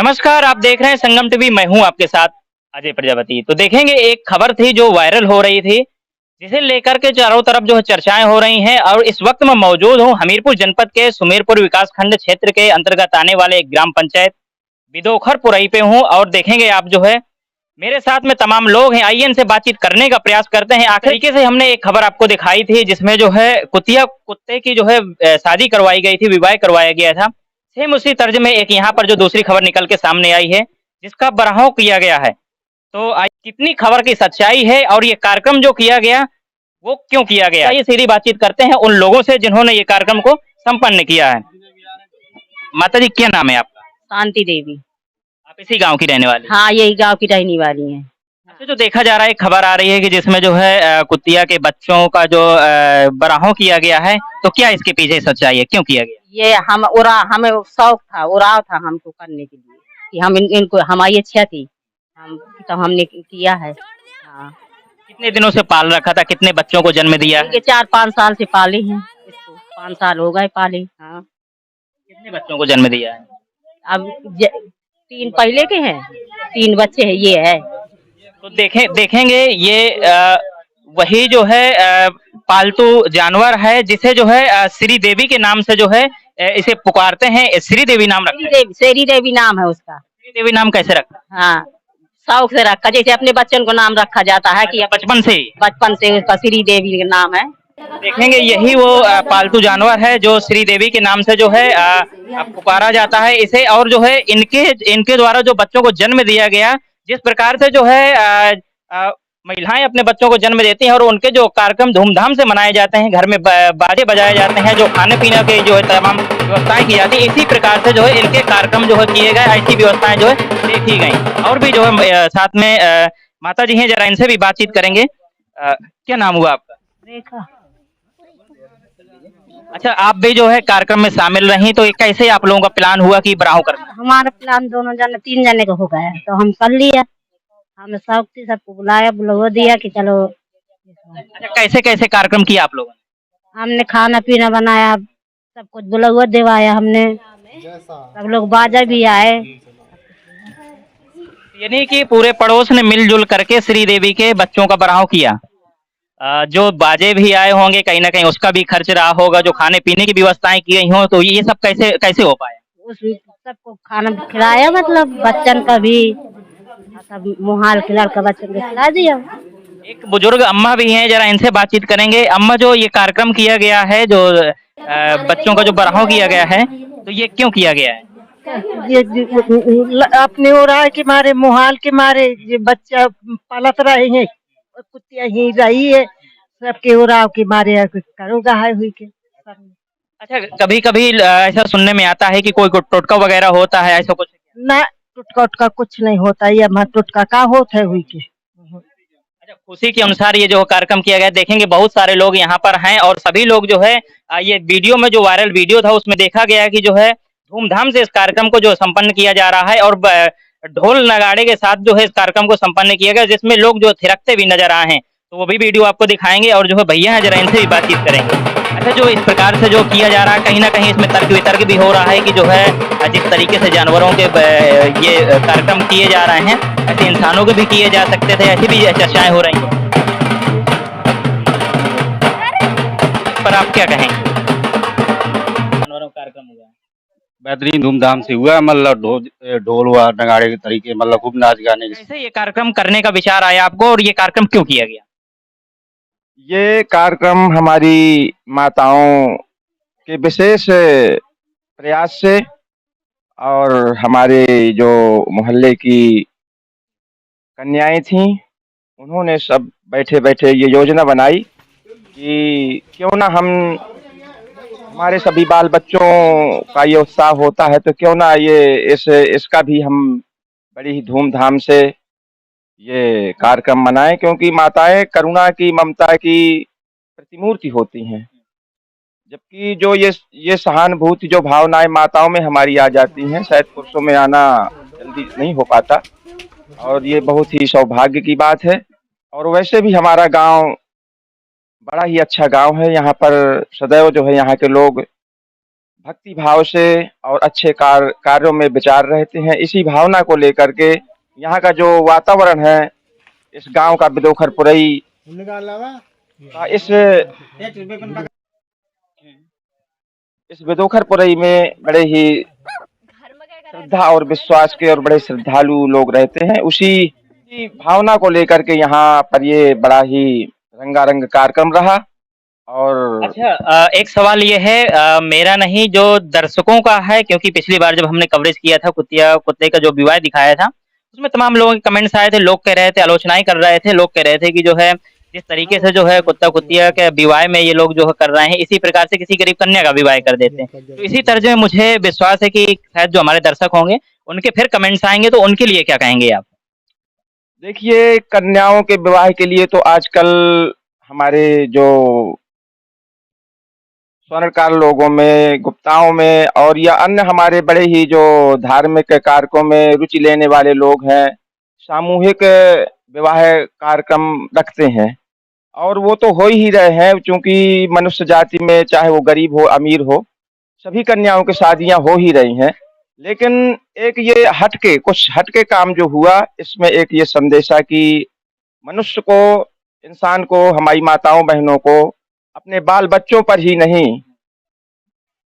नमस्कार, आप देख रहे हैं संगम टीवी। मैं हूं आपके साथ अजय प्रजापति। तो देखेंगे, एक खबर थी जो वायरल हो रही थी, जिसे लेकर के चारों तरफ जो है चर्चाएं हो रही हैं। और इस वक्त मैं मौजूद हूं हमीरपुर जनपद के सुमेरपुर विकासखंड क्षेत्र के अंतर्गत आने वाले एक ग्राम पंचायत बिदोखर पुरई पे हूं। और देखेंगे आप जो है, मेरे साथ में तमाम लोग हैं। आइए इनसे बातचीत करने का प्रयास करते हैं। आखिर तरीके से हमने एक खबर आपको दिखाई थी, जिसमें जो है कुत्ते की जो है शादी करवाई गई थी, विवाह करवाया गया था। सेम उसी तर्ज में एक यहाँ पर जो दूसरी खबर निकल के सामने आई है, जिसका बराव किया गया है। तो आज कितनी खबर की सच्चाई है और ये कार्यक्रम जो किया गया, वो क्यों किया गया? ये सीधी बातचीत करते हैं उन लोगों से जिन्होंने ये कार्यक्रम को संपन्न किया है। माता जी, क्या नाम है आपका? शांति देवी। आप इसी गांव की रहने वाली? हाँ, यही गांव की रहने वाली हैं। अच्छा, जो देखा जा रहा है, खबर आ रही है कि जिसमें जो है कुतिया के बच्चों का जो बराहों किया गया है, तो क्या इसके पीछे सच्चाई है, क्यों किया गया? ये हमें शौक था, उड़ाव था हमको करने के लिए कि हम इनको हमारी इच्छा थी, हम तो हमने किया है। हाँ। कितने दिनों से पाल रखा था, कितने बच्चों को जन्म दिया? ये 4-5 साल से पाले हैं इसको, 5 साल हो गए पाले। हाँ। कितने बच्चों को जन्म दिया है? अब 3 पहले के हैं, 3 बच्चे हैं, ये है। तो देखेंगे ये वही जो है पालतू जानवर है, जिसे जो है श्री देवी के नाम से जो है इसे पुकारते हैं। श्री देवी नाम रखा है। श्री देवी नाम है उसका। श्री देवी नाम कैसे रखा? हाँ, शौक से रखा, जैसे अपने बच्चों को नाम रखा जाता है कि बचपन से ही? बचपन से उसका श्री देवी का नाम है। देखेंगे, यही वो पालतू जानवर है जो श्री देवी के नाम से जो है पुकारा जाता है इसे। और जो है इनके द्वारा जो बच्चों को जन्म दिया गया, जिस प्रकार से जो है महिलाएं अपने बच्चों को जन्म देती हैं और उनके जो कार्यक्रम धूमधाम से मनाए जाते हैं, घर में बाजे बजाए जाते हैं, जो खाने पीने के जो है तमाम व्यवस्थाएं की जाती है, इसी प्रकार से जो है इनके कार्यक्रम जो है किए गए। ऐसी व्यवस्थाएं जो है देखी गई। और भी जो है साथ में माता जी हैं, जरा इनसे भी बातचीत करेंगे। क्या नाम हुआ आपका? रेखा। अच्छा, आप भी जो है कार्यक्रम में शामिल रही, तो ये कैसे आप लोगों का प्लान हुआ कि बराव करना? हमारा प्लान दोनों जने 3 जने का हो गया, तो हम कर लिया। हमें शौक थी, सबको बुलवा दिया कि चलो। अच्छा, कैसे कैसे कार्यक्रम किया आप लोगों ने? हमने खाना पीना बनाया, सब कुछ बुलवा दिवाया हमने, सब लोग बाजा भी आए। यानी कि पूरे पड़ोस ने मिलजुल करके श्री देवी के बच्चों का बराव किया। जो बाजे भी आए होंगे, कहीं ना कहीं उसका भी खर्च रहा होगा, जो खाने पीने की व्यवस्थाएं की गई हों, तो ये सब कैसे कैसे हो पाया? उस सबको खाना खिलाया, मतलब बच्चन का भी सब मुहाल खिला का बच्चन को खिला दिया। एक बुजुर्ग अम्मा भी हैं, जरा इनसे बातचीत करेंगे। अम्मा, जो ये कार्यक्रम किया गया है, जो बच्चों का जो बराव किया गया है, तो ये क्यों किया गया है? ये अपने ओराय के मारे, मुहाल के मारे, ये बच्चा पलत रहे हैं, कुतिया ही रही है, सबके ओराव के मारे करोगा है हुई के। अच्छा, कभी कभी ऐसा सुनने में आता है कि कोई टोटका वगैरह होता है, ऐसा कुछ? ना, टुटका उटका कुछ नहीं होता, ये टुटका का होता है हुई के। अच्छा, खुशी के अनुसार ये जो कार्यक्रम किया गया। देखेंगे, बहुत सारे लोग यहाँ पर हैं और सभी लोग जो है ये वीडियो में जो वायरल वीडियो था, उसमें देखा गया कि जो है धूमधाम से इस कार्यक्रम को जो संपन्न किया जा रहा है। और ढोल नगाड़े के साथ जो है इस कार्यक्रम को संपन्न किया गया, जिसमें लोग जो थिरकते भी नजर आए हैं। तो वो भी वीडियो आपको दिखाएंगे और जो है भैया है, जरा इनसे भी बातचीत करेंगे। अच्छा, जो इस प्रकार से जो किया जा रहा है, कहीं ना कहीं इसमें तर्क वितर्क भी हो रहा है कि जो है जिस तरीके से जानवरों के ये कार्यक्रम किए जा रहे हैं, ऐसे इंसानों के भी किए जा सकते थे, ऐसी भी चर्चाएं हो रही हैं। पर आप क्या कहेंगे? जानवरों का कार्यक्रम हुआ, बेहतरीन धूमधाम से हुआ, मतलब ढोल हुआ, नगाड़े के तरीके, मतलब खूब नाच गाने के। कैसे ये कार्यक्रम करने का विचार आया आपको और ये कार्यक्रम क्यों किया गया? ये कार्यक्रम हमारी माताओं के विशेष प्रयास से और हमारे जो मोहल्ले की कन्याएं थीं, उन्होंने सब बैठे बैठे ये योजना बनाई कि क्यों ना हमारे सभी बाल बच्चों का ये उत्साह होता है, तो क्यों ना ये इसका भी हम बड़ी ही धूमधाम से ये कार्यक्रम मनाएं, क्योंकि माताएं करुणा की, ममता की प्रतिमूर्ति होती हैं। जबकि जो ये सहानुभूति, जो भावनाएं माताओं में हमारी आ जाती हैं, शायद पुरुषों में आना जल्दी नहीं हो पाता, और ये बहुत ही सौभाग्य की बात है। और वैसे भी हमारा गांव बड़ा ही अच्छा गांव है। यहाँ पर सदैव जो है यहाँ के लोग भक्ति भाव से और अच्छे कार्यों में विचार रहते हैं। इसी भावना को लेकर के यहाँ का जो वातावरण है, इस गांव का बिदोखर पुरई का इस बिदोखर पुरई में बड़े ही श्रद्धा और विश्वास के और बड़े श्रद्धालु लोग रहते हैं। उसी भावना को लेकर के यहाँ पर ये बड़ा ही रंगारंग कार्यक्रम रहा। और अच्छा, एक सवाल ये है, मेरा नहीं जो दर्शकों का है, क्योंकि पिछली बार जब हमने कवरेज किया था कुत्ते का जो विवाह दिखाया था, उसमें तमाम लोगों के कमेंट्स आए थे, लोग कह रहे थे, आलोचनाएं कर रहे थे, लोग कह रहे थे कि जो है जिस तरीके से जो है कुत्ता कुतिया के विवाह में ये लोग जो है कर रहे हैं, इसी प्रकार से किसी गरीब कन्या का विवाह कर देते हैं। तो इसी तर्ज में मुझे विश्वास है कि शायद जो हमारे दर्शक होंगे उनके फिर कमेंट्स आएंगे, तो उनके लिए क्या कहेंगे आप? देखिए, कन्याओं के विवाह के लिए तो आजकल हमारे जो स्वर्णकार लोगों में, गुप्ताओं में और या अन्य हमारे बड़े ही जो धार्मिक कारकों में रुचि लेने वाले लोग हैं, सामूहिक विवाह कार्यक्रम रखते हैं और वो तो हो ही रहे हैं, क्योंकि मनुष्य जाति में चाहे वो गरीब हो अमीर हो, सभी कन्याओं की शादियां हो ही रही हैं। लेकिन एक ये कुछ हटके काम जो हुआ, इसमें एक ये संदेश है कि मनुष्य को, इंसान को, हमारी माताओं बहनों को अपने बाल बच्चों पर ही नहीं,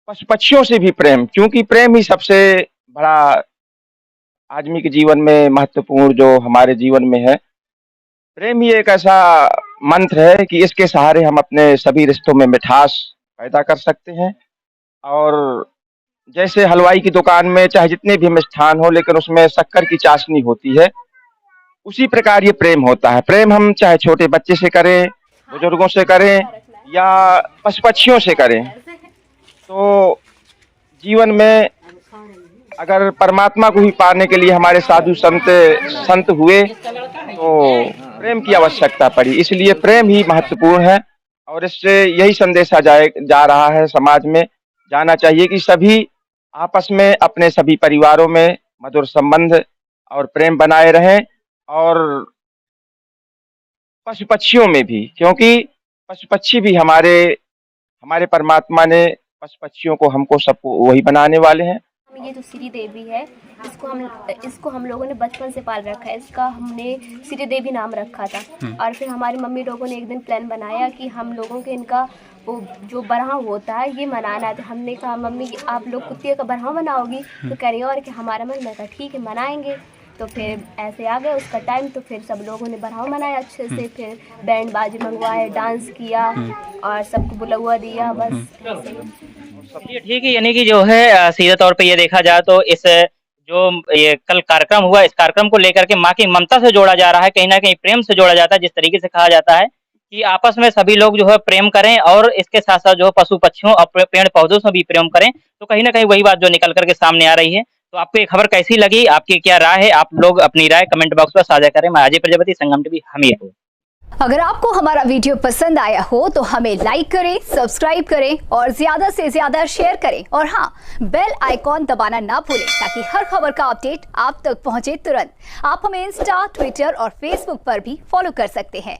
पशु पक्षियों से भी प्रेम, क्योंकि प्रेम ही सबसे बड़ा आदमी के जीवन में महत्वपूर्ण जो हमारे जीवन में है। प्रेम ही एक ऐसा मंत्र है कि इसके सहारे हम अपने सभी रिश्तों में मिठास पैदा कर सकते हैं। और जैसे हलवाई की दुकान में चाहे जितने भी मिष्ठान हो, लेकिन उसमें शक्कर की चाशनी होती है, उसी प्रकार ये प्रेम होता है। प्रेम हम चाहे छोटे बच्चे से करें, बुजुर्गों से करें या पशु पक्षियों से करें, तो जीवन में अगर परमात्मा को ही पाने के लिए हमारे साधु संत हुए तो प्रेम की आवश्यकता पड़ी। इसलिए प्रेम ही महत्वपूर्ण है और इससे यही संदेशा जा रहा है, समाज में जाना चाहिए कि सभी आपस में अपने सभी परिवारों में मधुर संबंध और प्रेम बनाए रहें, और पशु पक्षियों में भी, क्योंकि पशु पक्षी भी हमारे परमात्मा ने पशु पक्षियों को, हमको सबको वही बनाने वाले हैं। ये जो श्री देवी है, इसको हम लोगों ने बचपन से पाल रखा है। इसका हमने श्री देवी नाम रखा था। और फिर हमारी मम्मी लोगों ने एक दिन प्लान बनाया कि हम लोगों के इनका वो जो बरहा होता है ये मनाना है। तो हमने कहा मम्मी आप लोग कुत्ते का बरहा मनाओगी? तो कह रही है और कि हमारा मन। मैं कहा ठीक है मनाएंगे। तो फिर ऐसे आ गया उसका टाइम, तो फिर सब लोगों ने बरहा मनाया अच्छे से, फिर बैंड बाजी मंगवाए, डांस किया और सबको बुलवा दिया, बस ऐसे। ठीक है, यानी कि जो है सीधे तौर पे ये देखा जाए तो इस जो ये कल कार्यक्रम हुआ, इस कार्यक्रम को लेकर के माँ की ममता से जोड़ा जा रहा है, कहीं ना कहीं प्रेम से जोड़ा जाता है। जिस तरीके से कहा जाता है कि आपस में सभी लोग जो है प्रेम करें और इसके साथ साथ जो है पशु पक्षियों और पेड़ पौधों से भी प्रेम करें, तो कहीं ना कहीं वही बात जो निकल करके सामने आ रही है। तो आपको ये खबर कैसी लगी, आपकी क्या राय है? आप लोग अपनी राय कमेंट बॉक्स में साझा करें। मैं अजय प्रजापति, संगम टीवी, हमीरपुर। अगर आपको हमारा वीडियो पसंद आया हो तो हमें लाइक करें, सब्सक्राइब करें और ज्यादा से ज्यादा शेयर करें। और हाँ, बेल आइकॉन दबाना ना भूलें ताकि हर खबर का अपडेट आप तक पहुंचे तुरंत। आप हमें इंस्टा, ट्विटर और फेसबुक पर भी फॉलो कर सकते हैं।